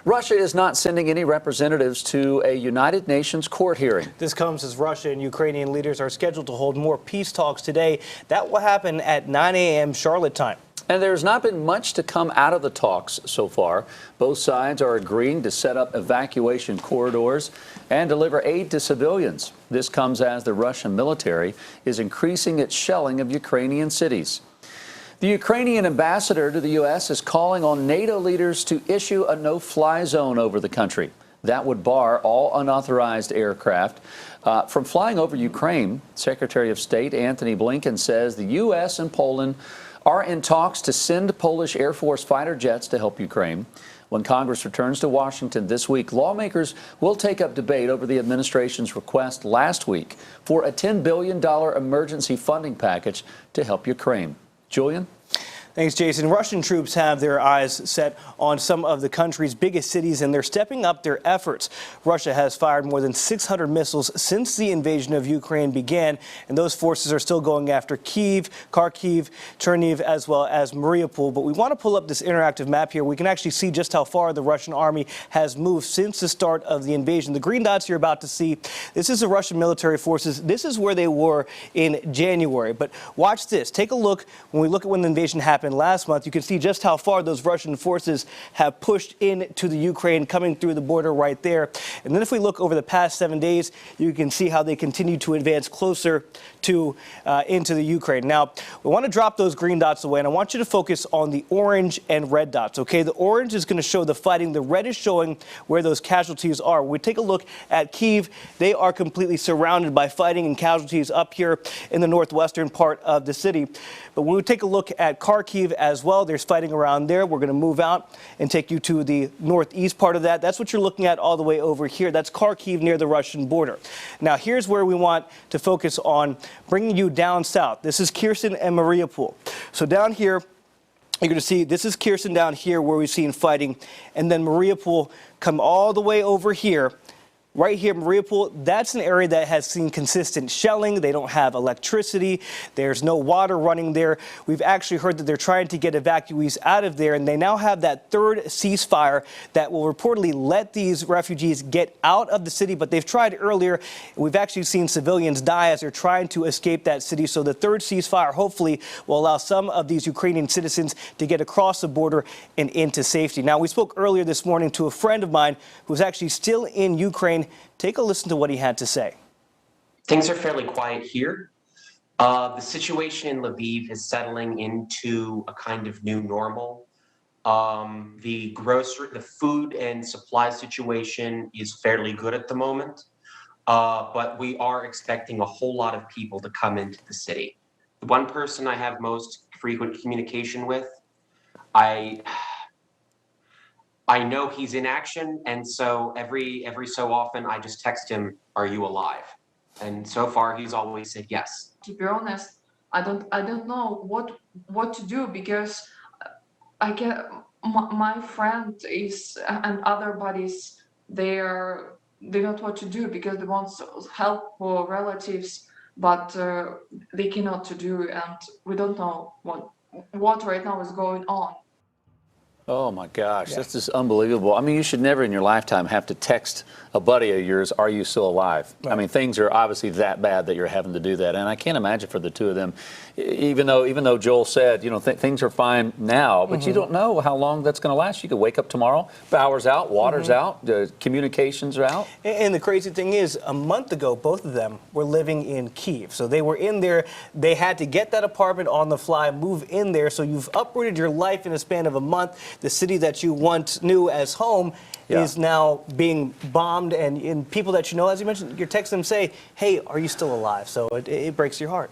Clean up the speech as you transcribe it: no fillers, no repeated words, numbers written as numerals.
Russia is not sending any representatives to a United Nations court hearing. This comes as Russia and Ukrainian leaders are scheduled to hold more peace talks today. That will happen at 9 a.m. Charlotte time. And there's not been much to come out of the talks so far. Both sides are agreeing to set up evacuation corridors and deliver aid to civilians. This comes as the Russian military is increasing its shelling of Ukrainian cities. The Ukrainian ambassador to the U.S. is calling on NATO leaders to issue a no-fly zone over the country. That would bar all unauthorized aircraft from flying over Ukraine. Secretary of State Antony Blinken says the U.S. and Poland are in talks to send Polish Air Force fighter jets to help Ukraine. When Congress returns to Washington this week, lawmakers will take up debate over the administration's request last week for a $10 billion emergency funding package to help Ukraine. Julian? Thanks, Jason. Russian troops have their eyes set on some of the country's biggest cities, and they're stepping up their efforts. Russia has fired more than 600 missiles since the invasion of Ukraine began, and those forces are still going after Kyiv, Kharkiv, Chernihiv, as well as Mariupol. But we want to pull up this interactive map here. We can actually see just how far the Russian army has moved since the start of the invasion. The green dots you're about to see, this is the Russian military forces. This is where they were in January. But watch this. Take a look. When we look at when the invasion happened last month, you can see just how far those Russian forces have pushed into the Ukraine, coming through the border right there. And then if we look over the past 7 days, you can see how they continue to advance closer to into the Ukraine. Now, we want to drop those green dots away, and I want you to focus on the orange and red dots, okay? The orange is going to show the fighting. The red is showing where those casualties are. When we take a look at Kyiv, they are completely surrounded by fighting and casualties up here in the northwestern part of the city. But when we take a look at Kharkiv as well, there's fighting around there. We're going to move out and take you to the northeast part of that. That's what you're looking at all the way over here. That's Kharkiv near the Russian border. Now, here's where we want to focus on bringing you down south. This is Kherson and Mariupol. So down here, you're going to see this is Kherson down here where we've seen fighting, and then Mariupol come all the way over here. Right here, Mariupol, that's an area that has seen consistent shelling. They don't have electricity. There's no water running there. We've actually heard that they're trying to get evacuees out of there, and they now have that third ceasefire that will reportedly let these refugees get out of the city, but they've tried earlier. We've actually seen civilians die as they're trying to escape that city. So the third ceasefire hopefully will allow some of these Ukrainian citizens to get across the border and into safety. Now, we spoke earlier this morning to a friend of mine who's actually still in Ukraine. Take a listen to what he had to say. Things are fairly quiet here. The situation in Lviv is settling into a kind of new normal. The food and supply situation is fairly good at the moment, but we are expecting a whole lot of people to come into the city. The one person I have most frequent communication with, I know he's in action, and so every so often I just text him, "Are you alive?" And so far he's always said yes. To be honest, I don't know what to do, because I get my friend is and other buddies, they don't know what to do because they want help for relatives, but they cannot to do, and we don't know what right now is going on. Oh, my gosh, This is unbelievable. I mean, you should never in your lifetime have to text a buddy of yours, "Are you still alive?" Right. I mean, things are obviously that bad that you're having to do that. And I can't imagine for the two of them, even though Joel said, things are fine now, but you don't know how long that's going to last. You could wake up tomorrow, power's out, water's out, communications are out. And the crazy thing is, a month ago, both of them were living in Kyiv. So they were in there. They had to get that apartment on the fly, move in there. So you've uprooted your life in a span of a month. The city that you once knew as home is now being bombed, and people that you know, as you mentioned, you text them, say, "Hey, are you still alive?" So it breaks your heart.